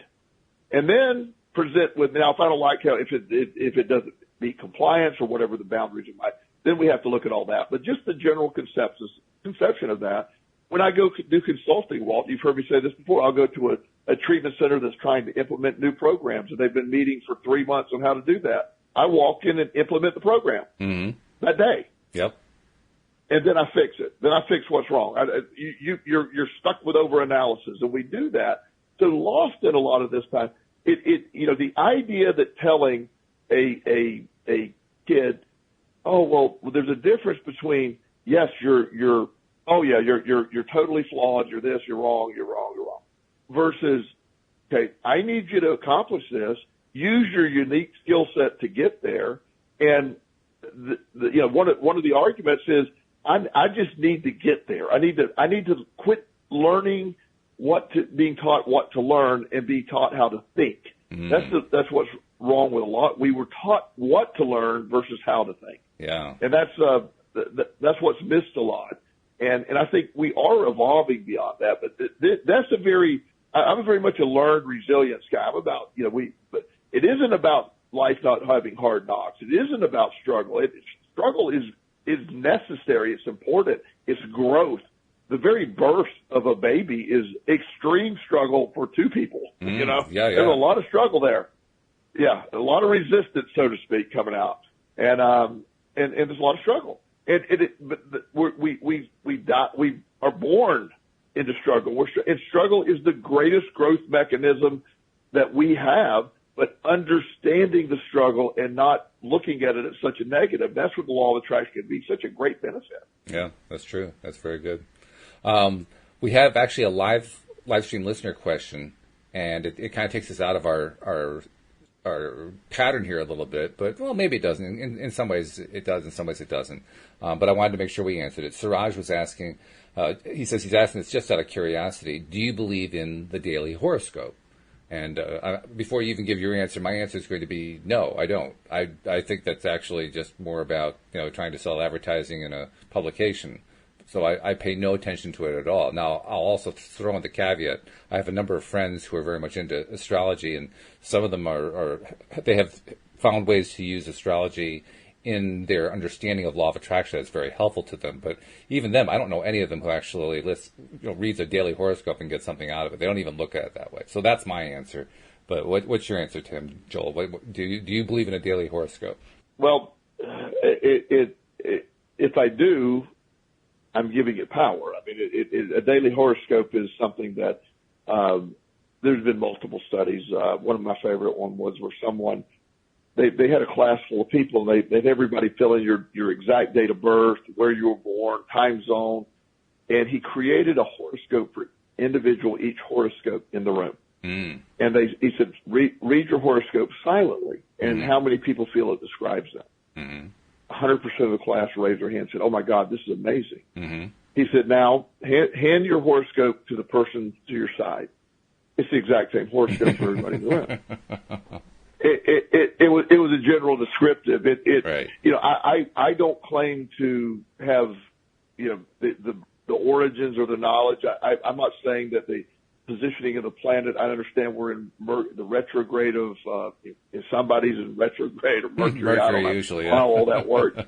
And then present with, now if I don't like how, if it doesn't meet compliance or whatever the boundaries might, then we have to look at all that. But just the general conception of that, when I go do consulting, Walt, you've heard me say this before, I'll go to a treatment center that's trying to implement new programs, and they've been meeting for 3 months on how to do that. I walk in and implement the program that day. Yep. And then I fix it. Then I fix what's wrong. You're stuck with over-analysis, and we do that. So lost in a lot of this time, the idea that telling a kid, oh, well, there's a difference between, yes, you're totally flawed, you're this, you're wrong, versus, okay, I need you to accomplish this, use your unique skill set to get there, and one of the arguments is I just need to get there. I need to quit learning being taught what to learn and be taught how to think. That's what's wrong with a lot. We were taught what to learn versus how to think. Yeah. And that's what's missed a lot. And I think we are evolving beyond that. But I'm very much a learned resilience guy. I'm about, but it isn't about life not having hard knocks. It isn't about struggle. Struggle is necessary. It's important. It's growth. The very birth of a baby is extreme struggle for two people. Yeah. There's a lot of struggle there. Yeah, a lot of resistance, so to speak, coming out, and there's a lot of struggle. We are born into struggle. And struggle is the greatest growth mechanism that we have. But understanding the struggle and not looking at it as such a negative, that's what the law of attraction can be such a great benefit. Yeah, that's true. That's very good. We have actually a live stream listener question, and it kind of takes us out of our pattern here a little bit, but well, maybe it doesn't. In some ways it does, in some ways it doesn't. But I wanted to make sure we answered it. Siraj was asking, he says he's asking this just out of curiosity, do you believe in the daily horoscope? And before you even give your answer, my answer is going to be no, I don't. I think that's actually just more about trying to sell advertising in a publication. So I pay no attention to it at all. Now, I'll also throw in the caveat. I have a number of friends who are very much into astrology, and some of them they have found ways to use astrology in their understanding of law of attraction that's very helpful to them. But even them, I don't know any of them who actually reads a daily horoscope and gets something out of it. They don't even look at it that way. So that's my answer. But what's your answer, Tim, Joel? Do you believe in a daily horoscope? Well, if I do, I'm giving it power. I mean, a daily horoscope is something that there's been multiple studies. One of my favorite ones was where someone they had a class full of people, and they had everybody fill in your exact date of birth, where you were born, time zone, and he created a horoscope for each horoscope in the room. And he said, read your horoscope silently, and how many people feel it describes them? 100% of the class raised their hand and said, oh, my God, this is amazing. He said, now, hand your horoscope to the person to your side. It's the exact same horoscope for everybody in the room. It was a general descriptive. Right. I don't claim to have, the origins or the knowledge. I'm not saying that the positioning of the planet, I understand we're in the retrograde of, if somebody's in retrograde or Mercury, I don't know usually, how all that works.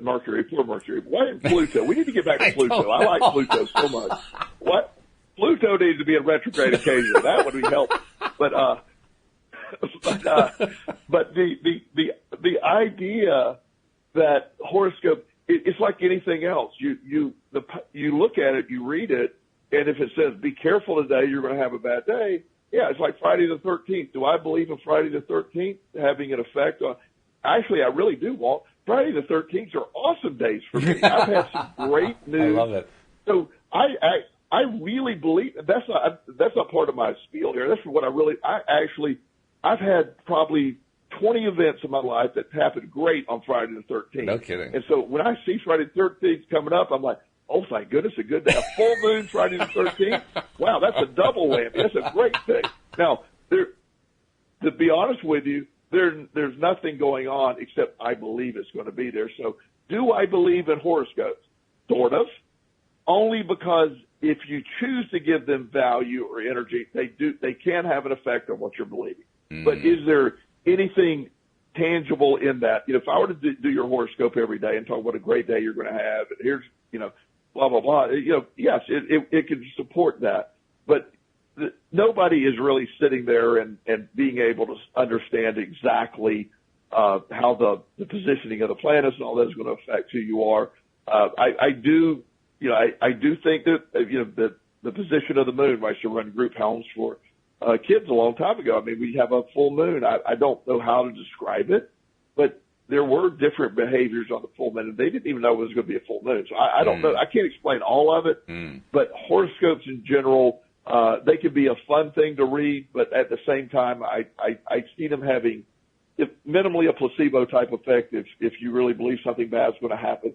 Mercury, poor Mercury. Why isn't Pluto? We need to get back to Pluto. I like Pluto so much. What? Pluto needs to be in retrograde occasionally. That would be helpful. But the idea that horoscope, it's like anything else. You look at it, you read it, and if it says, be careful today, you're going to have a bad day. Yeah, it's like Friday the 13th. Do I believe in Friday the 13th having an effect on? Actually, I really do, Walt. Friday the 13th are awesome days for me. I've had some great news. I love it. So I really believe that's not part of my spiel here. That's what I've had probably 20 events in my life that happened great on Friday the 13th. No kidding. And so when I see Friday the 13th coming up, I'm like, oh, thank goodness, a good day. A full moon Friday the 13th. Wow, that's a double whammy. That's a great thing. Now, to be honest with you, there's nothing going on except I believe it's going to be there. So do I believe in horoscopes? Sort of. Only because if you choose to give them value or energy, they can have an effect on what you're believing. Mm. But is there anything tangible in that? If I were to do your horoscope every day and talk what a great day you're going to have, and here's, blah, blah, blah, yes, it can support that. But nobody is really sitting there and being able to understand exactly how the positioning of the planets and all that is going to affect who you are. I do think that the position of the moon. I used to run group homes for kids a long time ago. I mean, we have a full moon. I don't know how to describe it, but there were different behaviors on the full moon, and they didn't even know it was going to be a full moon. So I don't know. I can't explain all of it, but horoscopes in general, they can be a fun thing to read, but at the same time, I see them having minimally a placebo type effect. If you really believe something bad's going to happen,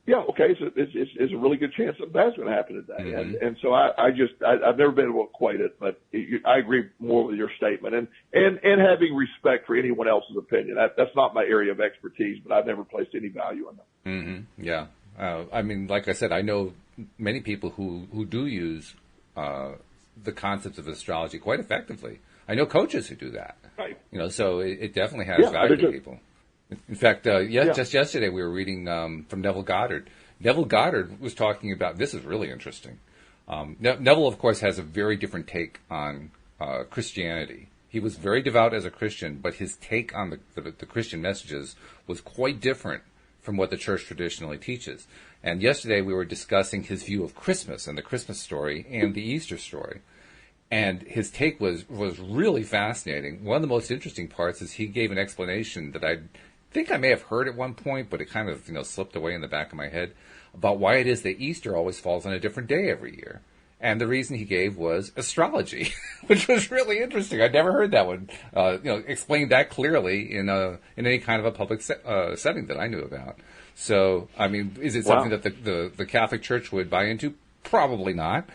yeah, okay, so it's a really good chance something bad's going to happen today. Mm-hmm. And so I've never been able to equate it, but I agree more with your statement and having respect for anyone else's opinion. That's not my area of expertise, but I've never placed any value on that. Mm-hmm. Yeah. I mean, like I said, I know many people who do use the concepts of astrology quite effectively. I know coaches who do that. Right. So it definitely has value to people. In fact, just yesterday we were reading from Neville Goddard. Neville Goddard was talking about, this is really interesting. Neville, of course, has a very different take on Christianity. He was very devout as a Christian, but his take on the Christian messages was quite different from what the church traditionally teaches. And yesterday we were discussing his view of Christmas and the Christmas story and the Easter story. And his take was really fascinating. One of the most interesting parts is he gave an explanation that I think I may have heard at one point, but it kind of slipped away in the back of my head, about why it is that Easter always falls on a different day every year. And the reason he gave was astrology, which was really interesting. I'd never heard that one explained that clearly in any kind of a public setting that I knew about. So, I mean, is it something that the Catholic Church would buy into? Probably not.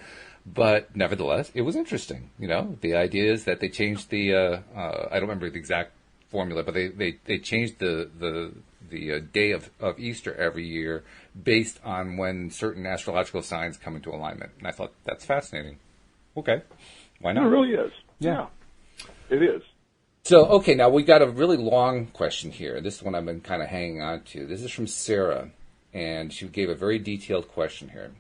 But nevertheless, it was interesting. The idea is that they changed the I don't remember the exact formula, but they changed the day of Easter every year based on when certain astrological signs come into alignment. And I thought, that's fascinating. Okay. Why not? It really is. Yeah. It is. So, okay, now we got a really long question here. This is one I've been kind of hanging on to. This is from Sarah, and she gave a very detailed question here.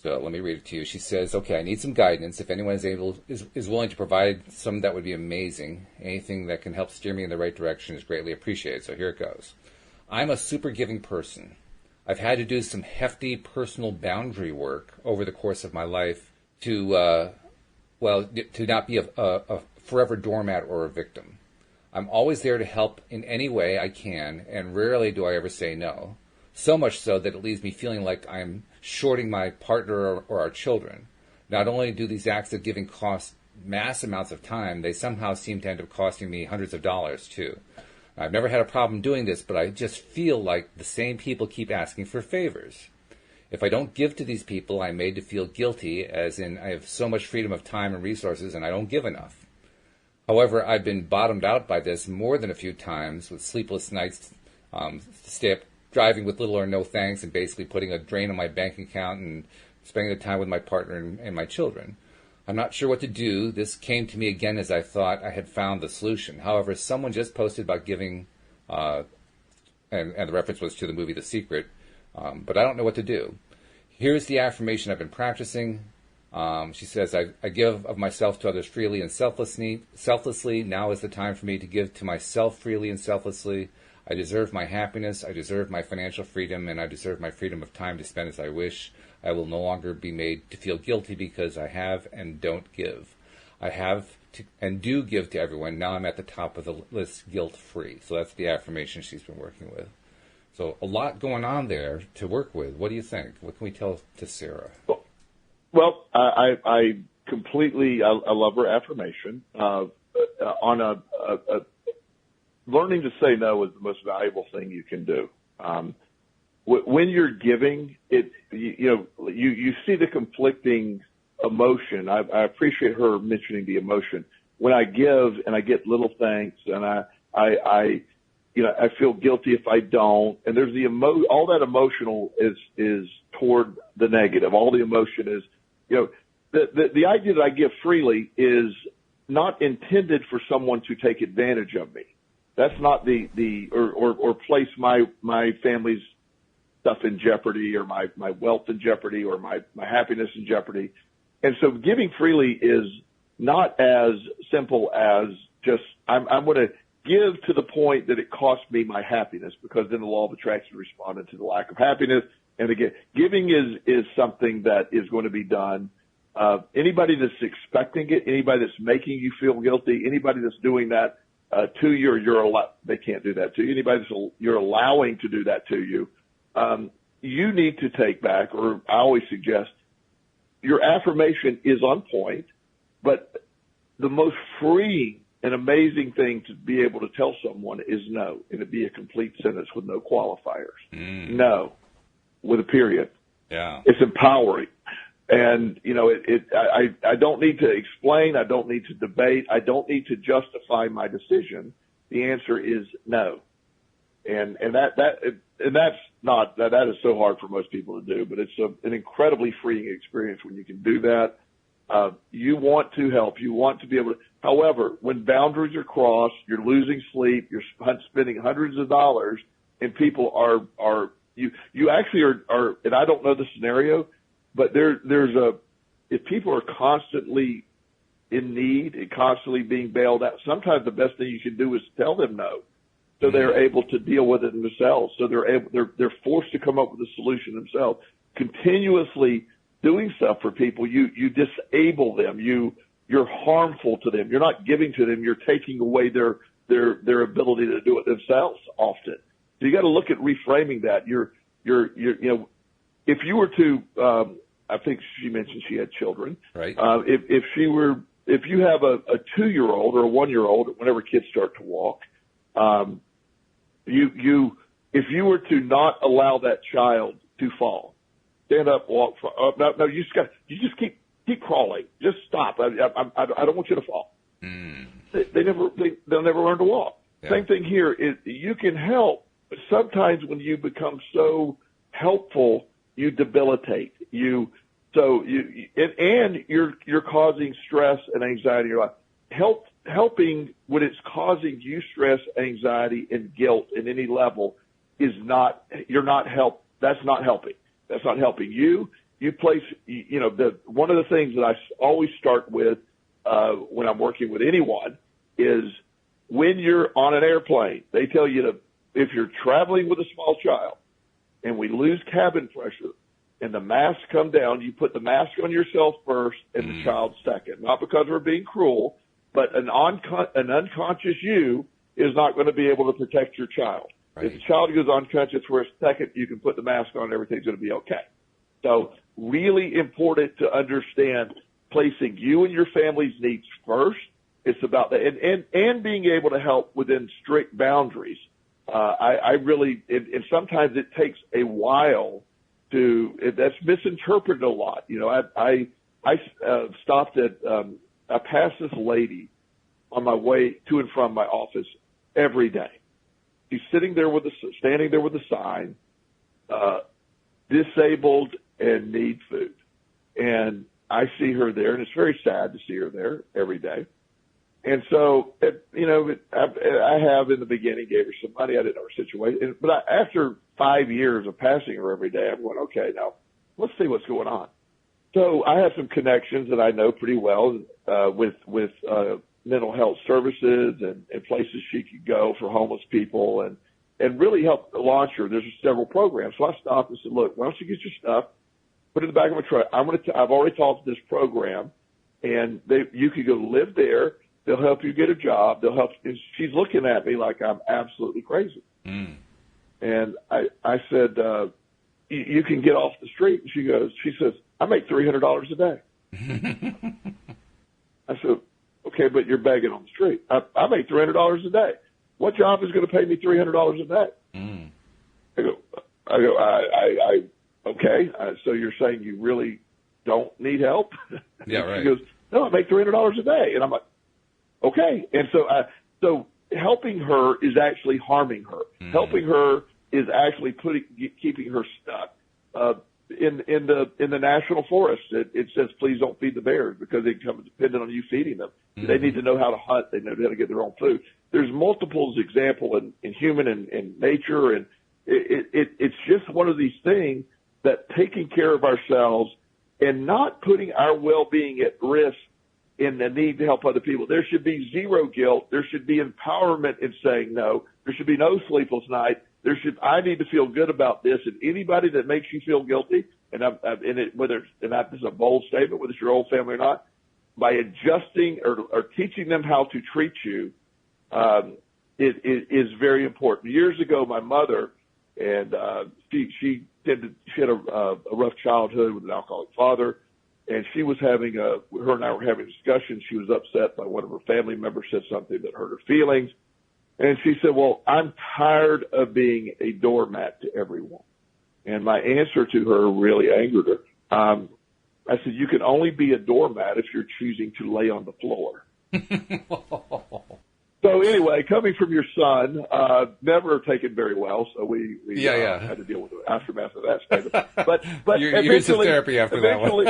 So let me read it to you. She says, okay, I need some guidance. If anyone is willing to provide some, that would be amazing. Anything that can help steer me in the right direction is greatly appreciated. So here it goes. I'm a super giving person. I've had to do some hefty personal boundary work over the course of my life to not be a forever doormat or a victim. I'm always there to help in any way I can, and rarely do I ever say no. So much so that it leaves me feeling like I'm shorting my partner or our children. Not only do these acts of giving cost mass amounts of time, they somehow seem to end up costing me hundreds of dollars, too. I've never had a problem doing this, but I just feel like the same people keep asking for favors. If I don't give to these people, I'm made to feel guilty, as in I have so much freedom of time and resources and I don't give enough. However, I've been bottomed out by this more than a few times, with sleepless nights, stay up driving with little or no thanks, and basically putting a drain on my bank account and spending the time with my partner and my children. I'm not sure what to do. This came to me again as I thought I had found the solution. However, someone just posted about giving, and the reference was to the movie The Secret, but I don't know what to do. Here's the affirmation I've been practicing. She says, I give of myself to others freely and selflessly. Now is the time for me to give to myself freely and selflessly. I deserve my happiness, I deserve my financial freedom, and I deserve my freedom of time to spend as I wish. I will no longer be made to feel guilty because I have and don't give. I have to, and do give to everyone. Now I'm at the top of the list, guilt-free. So that's the affirmation she's been working with. So a lot going on there to work with. What do you think? What can we tell to Sarah? Well, I completely, I love her affirmation. On learning to say no is the most valuable thing you can do. When you're giving, you see the conflicting emotion. I appreciate her mentioning the emotion. when I give and I get little thanks and I feel guilty if I don't. And there's all that emotional is toward the negative. All the emotion is, the idea that I give freely is not intended for someone to take advantage of me. That's not or place my family's stuff in jeopardy or my wealth in jeopardy or my happiness in jeopardy. And so giving freely is not as simple as just, I'm going to give to the point that it costs me my happiness, because then the law of attraction responded to the lack of happiness. And again, giving is something that is going to be done. Anybody that's expecting it, anybody that's making you feel guilty, anybody that's doing that to you, they can't do that to you. Anybody you're allowing to do that to you, you need to take back, or I always suggest, your affirmation is on point, but the most freeing and amazing thing to be able to tell someone is no, and it'd be a complete sentence with no qualifiers. No, with a period. Yeah. It's empowering. And, I don't need to explain. I don't need to debate. I don't need to justify my decision. The answer is no. And that is so hard for most people to do, but it's an incredibly freeing experience when you can do that. You want to help. You want to be able to. However, when boundaries are crossed, you're losing sleep, you're spending hundreds of dollars, and people you actually are, and I don't know the scenario, but if people are constantly in need and constantly being bailed out, sometimes the best thing you can do is tell them no, so they're able to deal with it themselves. So they're forced to come up with a solution themselves. Continuously doing stuff for people, you disable them. You're harmful to them. You're not giving to them. You're taking away their ability to do it themselves often. So you got to look at reframing that. If you were to, I think she mentioned she had children. Right. If you have a 2-year-old or a 1-year-old, whenever kids start to walk, if you were to not allow that child to fall, stand up, walk. No, you just keep crawling. Just stop. I don't want you to fall. They'll never learn to walk. Yeah. Same thing here. Is you can help, but sometimes when you become so helpful, you debilitate. You're causing stress and anxiety in your life. Helping when it's causing you stress, anxiety, and guilt at any level that's not helping. That's not helping you. One of the things that I always start with, when I'm working with anyone is when you're on an airplane, they tell you if you're traveling with a small child and we lose cabin pressure and the masks come down, you put the mask on yourself first and the child second. Not because we're being cruel, but an unconscious you is not going to be able to protect your child. Right. If the child goes unconscious for a second, you can put the mask on and everything's going to be okay. So really important to understand placing you and your family's needs first. It's about that. And being able to help within strict boundaries. And sometimes it takes a while that's misinterpreted a lot. I stopped at, I passed this lady on my way to and from my office every day. She's standing there with a sign, disabled and need food. And I see her there, and it's very sad to see her there every day. And so, I have in the beginning gave her some money. I didn't know her situation. But after 5 years of passing her every day, I'm going, okay, now let's see what's going on. So I have some connections that I know pretty well with mental health services and places she could go for homeless people and really help launch her. There's several programs. So I stopped and said, look, why don't you get your stuff, put it in the back of my truck. I've already talked to this program, and you could go live there. They'll help you get a job. They'll help. And she's looking at me like I'm absolutely crazy. And I said, you can get off the street. And she says, I make $300 a day. I said, okay, but you're begging on the street. I make $300 a day. What job is going to pay me $300 a day? I go, okay. So you're saying you really don't need help? Yeah, right. She goes, no, I make $300 a day. And I'm like, Okay. And so helping her is actually harming her. Mm-hmm. Helping her is actually keeping her stuck. In the national forest, it says, please don't feed the bears because they become dependent on you feeding them. Mm-hmm. They need to know how to hunt. They know how to get their own food. There's multiple examples in human and nature. And it's just one of these things that taking care of ourselves and not putting our well-being at risk in the need to help other people. There should be zero guilt. There should be empowerment in saying no. There should be no sleepless night. I need to feel good about this, and anybody that makes you feel guilty, and this is a bold statement, whether it's your old family or not, by adjusting or teaching them how to treat you, it is very important. Years ago, my mother, and she had a rough childhood with an alcoholic father, and she was her and I were having a discussion. She was upset by one of her family members said something that hurt her feelings. And she said, well, I'm tired of being a doormat to everyone. And my answer to her really angered her. I said, you can only be a doormat if you're choosing to lay on the floor. So anyway, coming from your son, never taken very well. So we had to deal with the aftermath of that statement. But years of therapy after that one.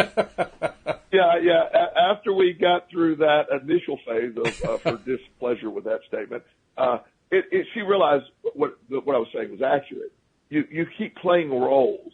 After we got through that initial phase of her displeasure with that statement, she realized what I was saying was accurate. You keep playing roles.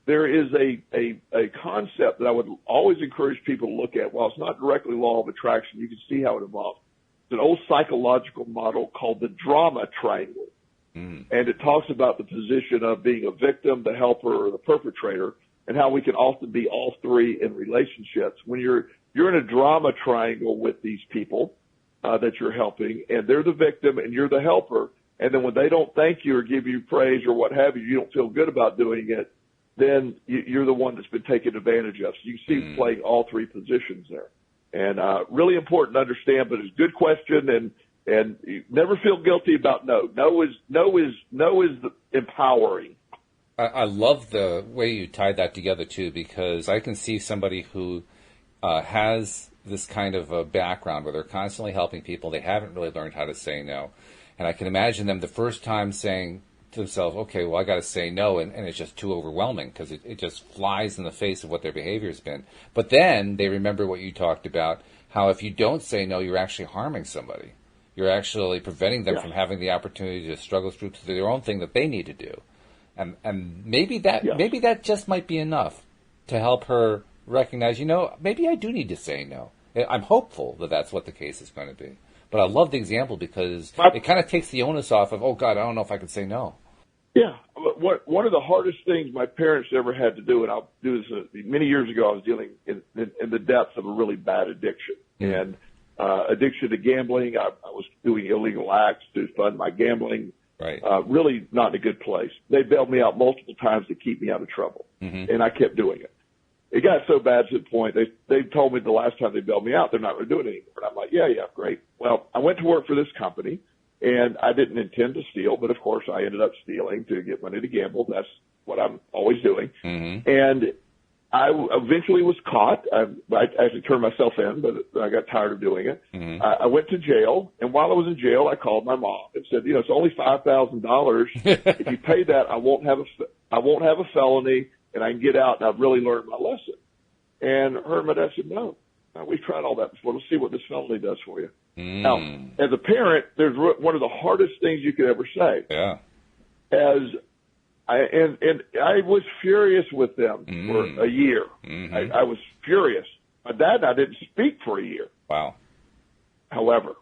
There is a concept that I would always encourage people to look at. While it's not directly law of attraction, you can see how it evolves. It's an old psychological model called the drama triangle. And it talks about the position of being a victim, the helper, or the perpetrator, and how we can often be all three in relationships. When you're in a drama triangle with these people that you're helping, and they're the victim and you're the helper, and then when they don't thank you or give you praise or what have you, you don't feel good about doing it, then you're the one that's been taken advantage of. So you see playing all three positions there. And really important to understand, but it's a good question, and you never feel guilty about no. No is empowering. I love the way you tied that together too, because I can see somebody who has this kind of a background where they're constantly helping people. They haven't really learned how to say no, and I can imagine them the first time saying to themselves, okay, well, I got to say no, and it's just too overwhelming because it just flies in the face of what their behavior has been. But then they remember what you talked about, how if you don't say no, you're actually harming somebody. You're actually preventing them from having the opportunity to struggle through to their own thing that they need to do. And maybe that just might be enough to help her recognize, maybe I do need to say no. I'm hopeful that that's what the case is going to be. But I love the example because it kind of takes the onus off of, oh, God, I don't know if I can say no. Yeah. One of the hardest things my parents ever had to do, and I'll do this many years ago, I was dealing in the depths of a really bad addiction. And addiction to gambling. I was doing illegal acts to fund my gambling. Right. Really not in a good place. They bailed me out multiple times to keep me out of trouble. And I kept doing it. It got so bad to the point they told me the last time they bailed me out, they're not going to do it anymore. And I'm like, yeah, great. Well, I went to work for this company, and I didn't intend to steal, but of course I ended up stealing to get money to gamble. That's what I'm always doing. And I eventually was caught. I actually turned myself in, but I got tired of doing it. I went to jail, and while I was in jail, I called my mom and said, it's only $5,000. If you pay that, I won't have a felony, and I can get out, and I've really learned my lesson. And her and my dad said, no, we've tried all that before. Let's see what this felony does for you. Now, as a parent, there's one of the hardest things you could ever say. Yeah. I was furious with them for a year. I was furious. My dad and I didn't speak for a year. Wow. However,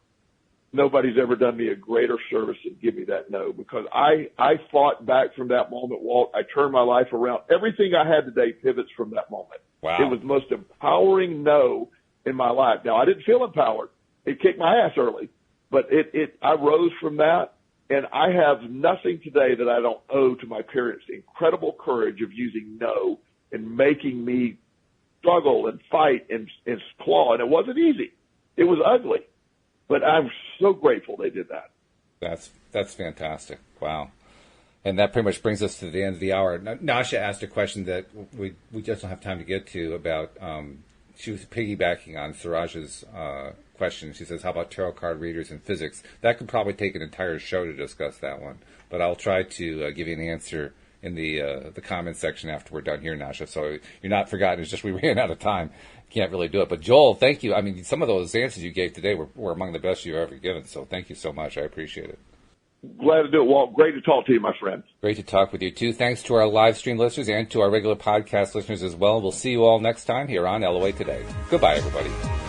nobody's ever done me a greater service than give me that no, because I fought back from that moment, Walt. I turned my life around. Everything I had today pivots from that moment. Wow. It was the most empowering no in my life. Now, I didn't feel empowered. It kicked my ass early, but I rose from that. And I have nothing today that I don't owe to my parents' incredible courage of using no and making me struggle and fight and claw. And it wasn't easy. It was ugly. But I'm so grateful they did that. That's fantastic. Wow. And that pretty much brings us to the end of the hour. Nasha asked a question that we just don't have time to get to about she was piggybacking on Suraj's question. She says, how about tarot card readers and physics? That could probably take an entire show to discuss that one. But I'll try to give you an answer in the comment section after we're done here, Nasha. So you're not forgotten. It's just we ran out of time. Can't really do it. But Joel, thank you. I mean, some of those answers you gave today were among the best you've ever given. So thank you so much. I appreciate it. Glad to do it, Walt. Great to talk to you, my friend. Great to talk with you, too. Thanks to our live stream listeners and to our regular podcast listeners as well. We'll see you all next time here on LOA Today. Goodbye, everybody.